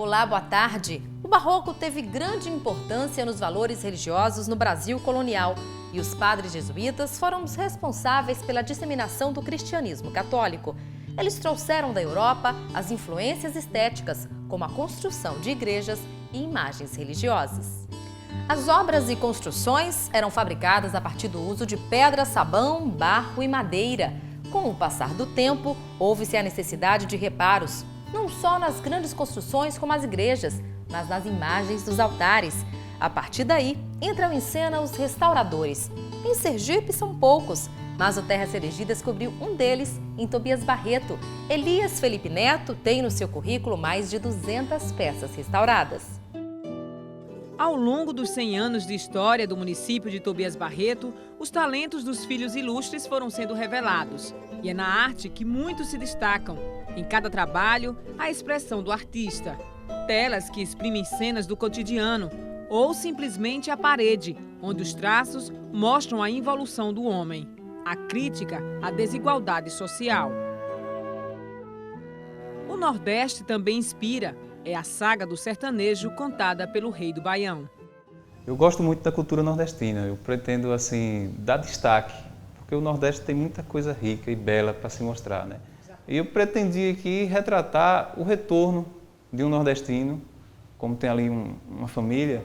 Olá, boa tarde. O barroco teve grande importância nos valores religiosos no Brasil colonial e os padres jesuítas foram os responsáveis pela disseminação do cristianismo católico. Eles trouxeram da Europa as influências estéticas, como a construção de igrejas e imagens religiosas. As obras e construções eram fabricadas a partir do uso de pedra, sabão, barro e madeira. Com o passar do tempo, houve-se a necessidade de reparos, não só nas grandes construções como as igrejas, mas nas imagens dos altares. A partir daí, entram em cena os restauradores. Em Sergipe são poucos, mas o Terra Seregi descobriu um deles em Tobias Barreto. Elias Felipe Neto tem no seu currículo mais de 200 peças restauradas. Ao longo dos 100 anos de história do município de Tobias Barreto, os talentos dos filhos ilustres foram sendo revelados. E é na arte que muitos se destacam. Em cada trabalho, a expressão do artista. Telas que exprimem cenas do cotidiano ou simplesmente a parede, onde os traços mostram a involução do homem. A crítica à desigualdade social. O Nordeste também inspira. É a saga do sertanejo contada pelo Rei do Baião. Eu gosto muito da cultura nordestina. Eu pretendo, assim, dar destaque, porque o Nordeste tem muita coisa rica e bela para se mostrar, né? E eu pretendi aqui retratar o retorno de um nordestino, como tem ali uma família,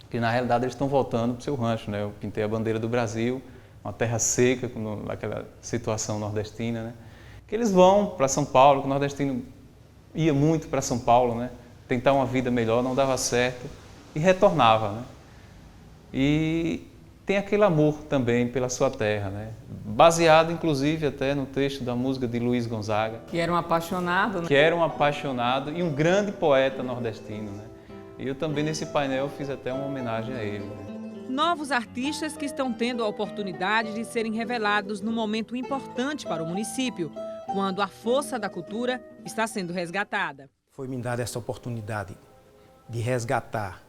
que na realidade eles estão voltando para o seu rancho, né? Eu pintei a bandeira do Brasil, uma terra seca, naquela situação nordestina, né? Que eles vão para São Paulo, que o nordestino ia muito para São Paulo, né? Tentar uma vida melhor, não dava certo, e retornava, né? E tem aquele amor também pela sua terra, né? Baseado, inclusive, até no texto da música de Luiz Gonzaga. Que era um apaixonado, né? Que era um apaixonado e um grande poeta nordestino, né? E eu também, nesse painel, fiz até uma homenagem a ele, né? Novos artistas que estão tendo a oportunidade de serem revelados num momento importante para o município, quando a força da cultura está sendo resgatada. Foi me dada essa oportunidade de resgatar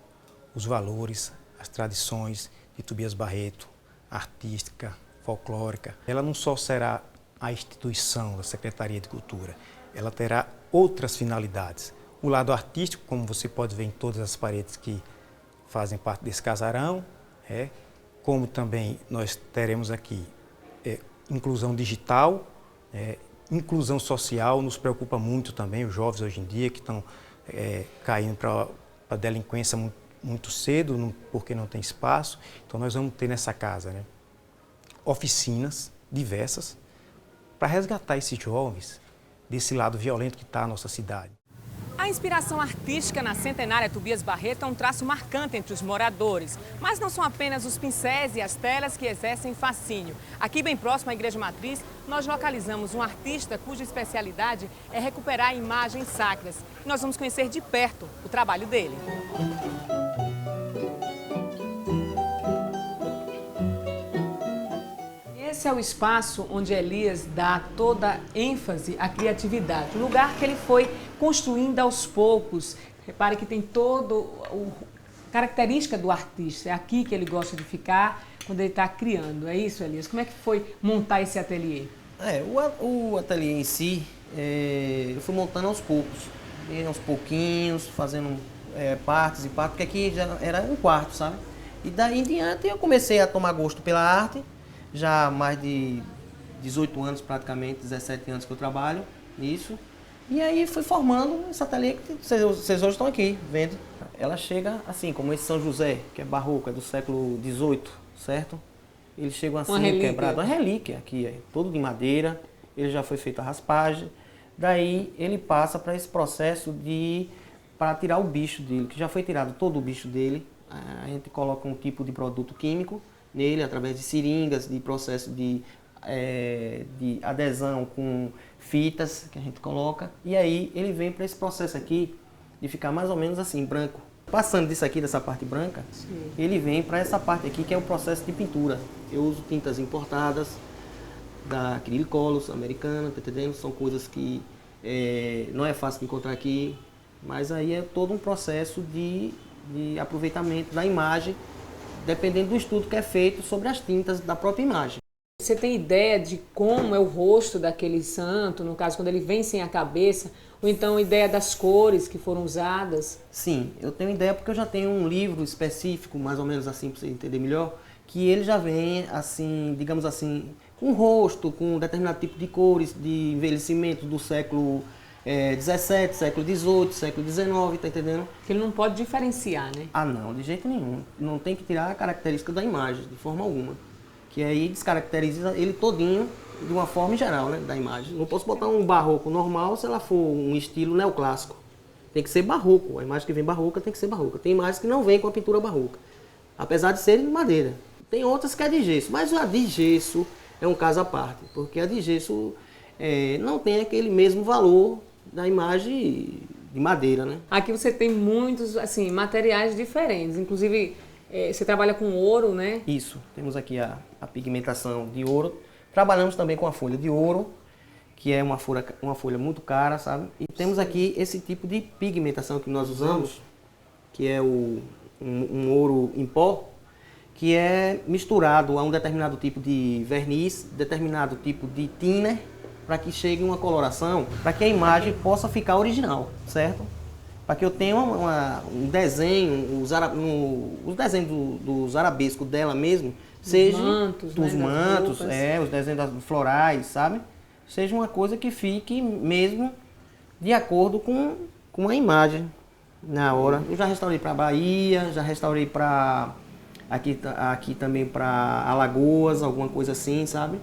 os valores, as tradições de Tobias Barreto, artística, folclórica. Ela não só será a instituição da Secretaria de Cultura, ela terá outras finalidades. O lado artístico, como você pode ver em todas as paredes que fazem parte desse casarão, como também nós teremos aqui inclusão digital, inclusão social, nos preocupa muito também os jovens hoje em dia que estão caindo para a delinquência muito cedo, porque não tem espaço. Então nós vamos ter nessa casa, né, oficinas diversas para resgatar esses jovens desse lado violento que está a nossa cidade. A inspiração artística na centenária Tobias Barreto é um traço marcante entre os moradores. Mas não são apenas os pincéis e as telas que exercem fascínio. Aqui, bem próximo à Igreja Matriz, nós localizamos um artista cuja especialidade é recuperar imagens sacras. E nós vamos conhecer de perto o trabalho dele. Esse é o espaço onde Elias dá toda ênfase à criatividade, o lugar que ele foi construindo aos poucos. Repare que tem toda a característica do artista, é aqui que ele gosta de ficar quando ele está criando. É isso, Elias? Como é que foi montar esse ateliê? O ateliê em si, eu fui montando aos poucos, aos pouquinhos, fazendo partes e partes, porque aqui já era um quarto, sabe? E daí em diante eu comecei a tomar gosto pela arte. Já há mais de 18 anos, praticamente, 17 anos que eu trabalho nisso. E aí fui formando esse ateliê que vocês hoje estão aqui, vendo. Ela chega assim, como esse São José, que é barroco, é do século XVIII, certo? Eles chegam assim, quebrado, uma relíquia aqui, todo de madeira. Ele já foi feito a raspagem. Daí ele passa para esse processo para tirar o bicho dele, que já foi tirado todo o bicho dele. A gente coloca um tipo de produto químico nele, através de seringas, de processo de adesão com fitas que a gente coloca. E aí ele vem para esse processo aqui de ficar mais ou menos assim, branco. Passando disso aqui, dessa parte branca, sim, ele vem para essa parte aqui que é o processo de pintura. Eu uso tintas importadas da Acrylicolors americana, tá entendendo? São coisas que não é fácil de encontrar aqui, mas aí é todo um processo de aproveitamento da imagem, dependendo do estudo que é feito sobre as tintas da própria imagem. Você tem ideia de como é o rosto daquele santo, no caso, quando ele vem sem a cabeça? Ou então ideia das cores que foram usadas? Sim, eu tenho ideia porque eu já tenho um livro específico, mais ou menos assim, para você entender melhor, que ele já vem, assim, digamos assim, com rosto, com um determinado tipo de cores, de envelhecimento do século 17, século 18, século 19, tá entendendo? Que ele não pode diferenciar, né? Ah, não, de jeito nenhum. Não tem que tirar a característica da imagem, de forma alguma. Que aí descaracteriza ele todinho de uma forma geral, né, da imagem. Não posso botar um barroco normal se ela for um estilo neoclássico. Tem que ser barroco. A imagem que vem barroca tem que ser barroca. Tem imagens que não vêm com a pintura barroca, apesar de serem de madeira. Tem outras que é de gesso, mas a de gesso é um caso à parte, porque a de gesso não tem aquele mesmo valor da imagem de madeira, né? Aqui você tem muitos, assim, materiais diferentes, inclusive você trabalha com ouro, né? Isso, temos aqui a pigmentação de ouro. Trabalhamos também com a folha de ouro, que é uma folha muito cara, sabe? E temos aqui esse tipo de pigmentação que nós usamos, que é um ouro em pó, que é misturado a um determinado tipo de verniz, determinado tipo de thinner, para que chegue uma coloração, para que a imagem possa ficar original, certo? Para que eu tenha um desenho, os desenhos dos arabescos dela mesmo, sejam dos mantos, os desenhos florais, sabe? Seja uma coisa que fique mesmo de acordo com a imagem na hora. Eu já restaurei para Bahia, já restaurei para aqui também para Alagoas, alguma coisa assim, sabe?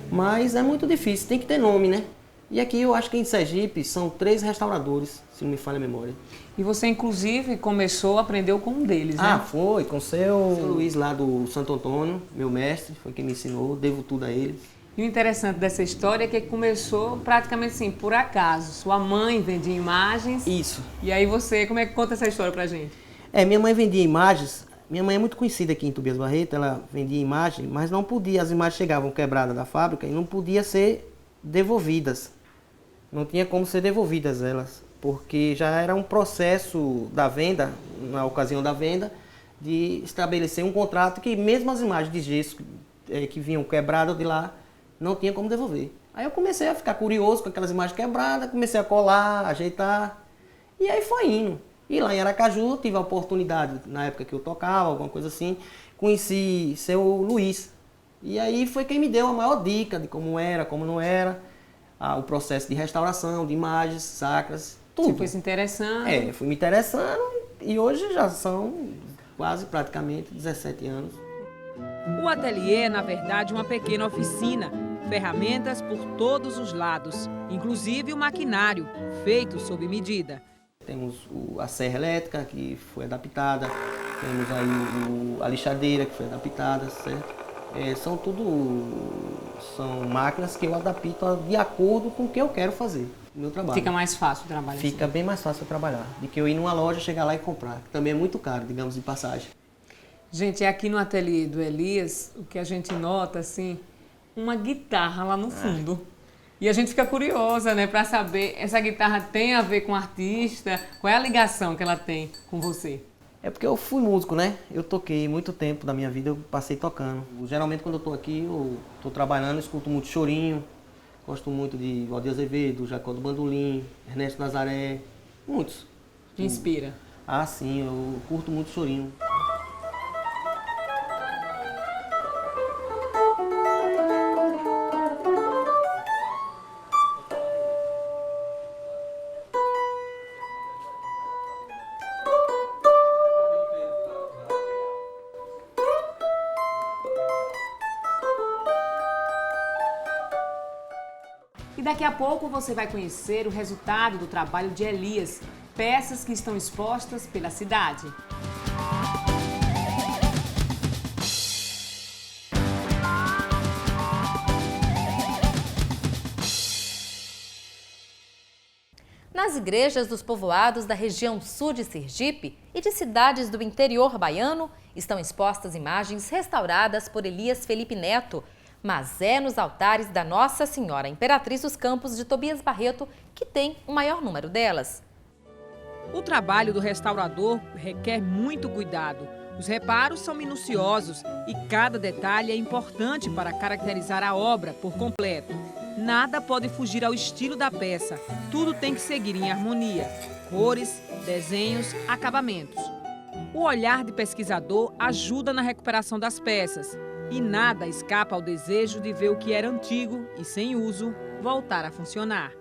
Mas é muito difícil, tem que ter nome, né? E aqui eu acho que em Sergipe são 3 restauradores, se não me falha a memória. E você, inclusive, aprendeu com um deles, né? Ah, foi, com o seu Luiz lá do Santo Antônio, meu mestre, foi quem me ensinou, devo tudo a ele. E o interessante dessa história é que começou praticamente assim, por acaso. Sua mãe vendia imagens. Isso. E aí você, como é que conta essa história pra gente? Minha mãe vendia imagens. Minha mãe é muito conhecida aqui em Tobias Barreto, ela vendia imagens, mas não podia, as imagens chegavam quebradas da fábrica e não podia ser devolvidas. Não tinha como ser devolvidas elas, porque já era um processo da venda, na ocasião da venda, de estabelecer um contrato que mesmo as imagens de gesso que vinham quebradas de lá, não tinha como devolver. Aí eu comecei a ficar curioso com aquelas imagens quebradas, comecei a colar, ajeitar, e aí foi indo. E lá em Aracaju, tive a oportunidade, na época que eu tocava, alguma coisa assim, conheci seu Luiz. E aí foi quem me deu a maior dica de como era, como não era, o processo de restauração, de imagens sacras, tudo. Você foi se interessando? Fui me interessando e hoje já são quase praticamente 17 anos. O ateliê é, na verdade, uma pequena oficina. Ferramentas por todos os lados, inclusive o maquinário, feito sob medida. Temos a serra elétrica, que foi adaptada, temos aí a lixadeira, que foi adaptada, certo? São máquinas que eu adapto de acordo com o que eu quero fazer, o meu trabalho. Fica mais fácil o trabalho? Fica bem mais fácil trabalhar, do que eu ir numa loja, chegar lá e comprar, que também é muito caro, digamos, de passagem. Gente, aqui no ateliê do Elias, o que a gente nota, assim, uma guitarra lá no fundo. E a gente fica curiosa, né, para saber, essa guitarra tem a ver com o artista? Qual é a ligação que ela tem com você? É porque eu fui músico, né? Eu toquei muito tempo da minha vida, eu passei tocando. Geralmente quando eu tô aqui, eu tô trabalhando, eu escuto muito chorinho. Gosto muito de Valdir Azevedo, Jacó do Bandolim, Ernesto Nazaré, muitos. Te inspira? Ah, sim, eu curto muito chorinho. E daqui a pouco você vai conhecer o resultado do trabalho de Elias, peças que estão expostas pela cidade. Nas igrejas dos povoados da região sul de Sergipe e de cidades do interior baiano, estão expostas imagens restauradas por Elias Felipe Neto, mas é nos altares da Nossa Senhora Imperatriz dos Campos de Tobias Barreto que tem o maior número delas. O trabalho do restaurador requer muito cuidado. Os reparos são minuciosos e cada detalhe é importante para caracterizar a obra por completo. Nada pode fugir ao estilo da peça, tudo tem que seguir em harmonia. Cores, desenhos, acabamentos. O olhar de pesquisador ajuda na recuperação das peças e nada escapa ao desejo de ver o que era antigo e sem uso voltar a funcionar.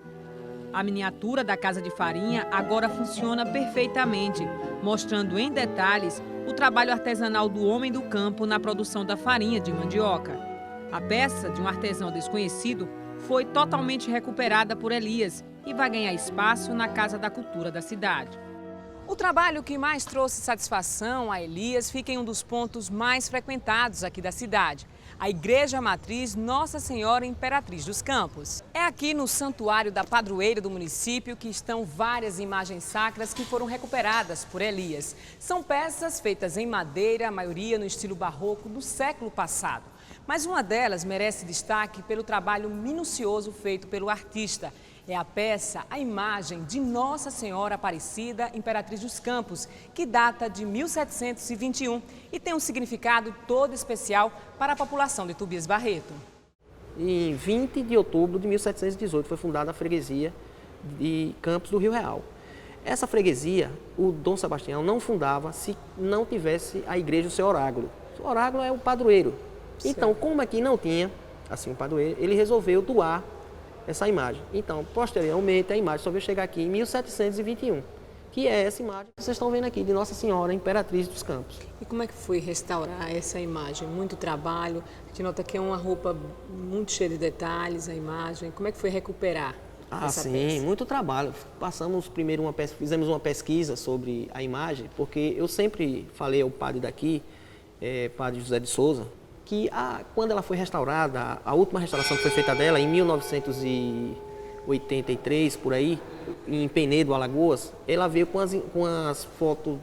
A miniatura da Casa de Farinha agora funciona perfeitamente, mostrando em detalhes o trabalho artesanal do homem do campo na produção da farinha de mandioca. A peça, de um artesão desconhecido, foi totalmente recuperada por Elias e vai ganhar espaço na Casa da Cultura da cidade. O trabalho que mais trouxe satisfação a Elias fica em um dos pontos mais frequentados aqui da cidade, a Igreja Matriz Nossa Senhora Imperatriz dos Campos. É aqui no Santuário da Padroeira do município que estão várias imagens sacras que foram recuperadas por Elias. São peças feitas em madeira, a maioria no estilo barroco do século passado. Mas uma delas merece destaque pelo trabalho minucioso feito pelo artista. É a peça, a imagem de Nossa Senhora Aparecida, Imperatriz dos Campos, que data de 1721 e tem um significado todo especial para a população de Tobias Barreto. Em 20 de outubro de 1718 foi fundada a freguesia de Campos do Rio Real. Essa freguesia, o Dom Sebastião não fundava se não tivesse a igreja, o seu oráculo. O oráculo é o padroeiro. Certo. Então, como aqui não tinha assim o padroeiro, ele resolveu doar essa imagem. Então, posteriormente, a imagem só veio chegar aqui em 1721, que é essa imagem que vocês estão vendo aqui, de Nossa Senhora Imperatriz dos Campos. E como é que foi restaurar essa imagem? Muito trabalho, a gente nota que é uma roupa muito cheia de detalhes, a imagem. Como é que foi recuperar essa peça? Muito trabalho. Passamos primeiro fizemos uma pesquisa sobre a imagem, porque eu sempre falei ao padre daqui, padre José de Souza, que quando ela foi restaurada, a última restauração que foi feita dela, em 1983, por aí, em Penedo, Alagoas, ela veio com as fotos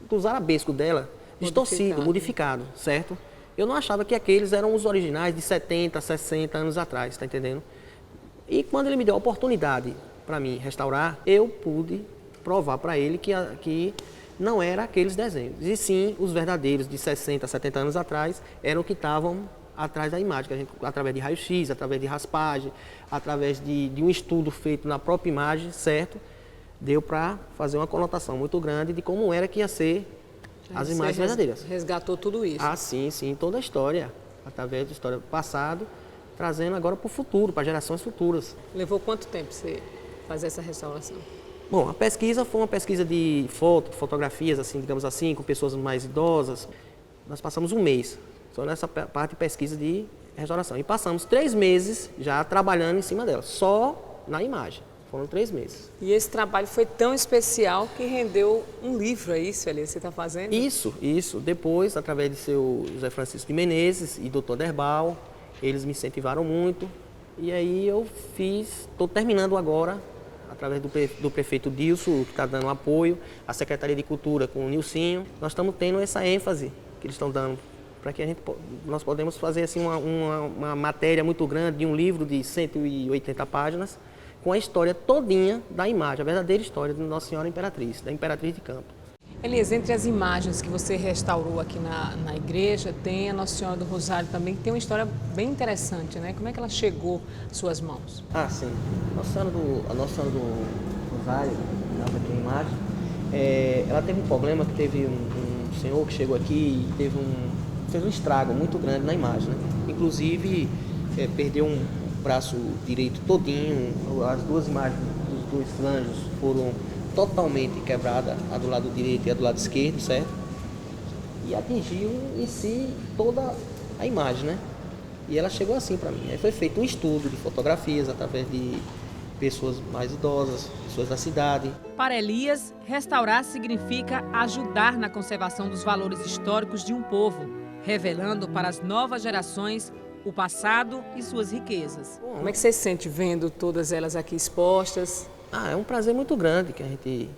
dos arabescos dela, distorcido, modificado, certo? Eu não achava que aqueles eram os originais de 70, 60 anos atrás, tá entendendo? E quando ele me deu a oportunidade para mim restaurar, eu pude provar para ele que não eram aqueles desenhos, e sim os verdadeiros de 60, 70 anos atrás eram que estavam atrás da imagem, que a gente, através de raio-x, através de raspagem, através de um estudo feito na própria imagem, certo? Deu para fazer uma conotação muito grande de como era que ia ser as imagens verdadeiras. Resgatou tudo isso? Sim, toda a história, através da história do passado, trazendo agora para o futuro, para gerações futuras. Levou quanto tempo você fazer essa restauração? Bom, a pesquisa foi uma pesquisa de fotografias, assim, digamos assim, com pessoas mais idosas. Nós passamos um mês só nessa parte de pesquisa de restauração. E passamos 3 meses já trabalhando em cima dela, só na imagem. Foram 3 meses. E esse trabalho foi tão especial que rendeu um livro, é isso, Elias, você está fazendo? Isso. Depois, através de seu José Francisco de Menezes e Dr. Derbal, eles me incentivaram muito. E aí eu estou terminando agora, através do prefeito Dilson, que está dando apoio, a Secretaria de Cultura com o Nilcinho. Nós estamos tendo essa ênfase que eles estão dando para que nós podemos fazer assim, uma matéria muito grande de um livro de 180 páginas com a história todinha da imagem, a verdadeira história de Nossa Senhora Imperatriz, da Imperatriz de Campos. Elias, entre as imagens que você restaurou aqui na igreja, tem a Nossa Senhora do Rosário também, que tem uma história bem interessante, né? Como é que ela chegou às suas mãos? Sim. A Nossa Senhora do Rosário, aqui a imagem, ela teve um problema que teve um senhor que chegou aqui e fez um estrago muito grande na imagem, né? Inclusive, perdeu um braço direito todinho, as 2 imagens dos 2 flanjos foram totalmente quebrada, a do lado direito e a do lado esquerdo, certo? E atingiu em si toda a imagem, né? E ela chegou assim para mim. Aí foi feito um estudo de fotografias através de pessoas mais idosas, pessoas da cidade. Para Elias, restaurar significa ajudar na conservação dos valores históricos de um povo, revelando para as novas gerações o passado e suas riquezas. Como é que você se sente vendo todas elas aqui expostas? É um prazer muito grande que a gente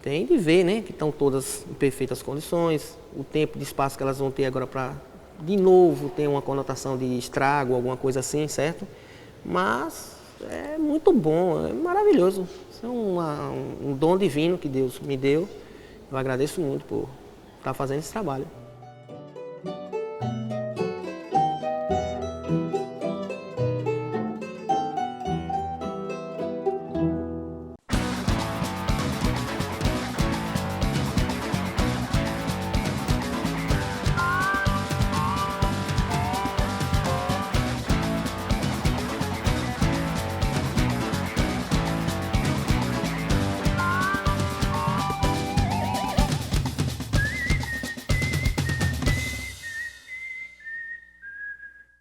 tem de ver, né? Que estão todas em perfeitas condições. O tempo de espaço que elas vão ter agora para, de novo, ter uma conotação de estrago, alguma coisa assim, certo? Mas é muito bom, é maravilhoso. Isso é um dom divino que Deus me deu Eu agradeço muito por estar fazendo esse trabalho.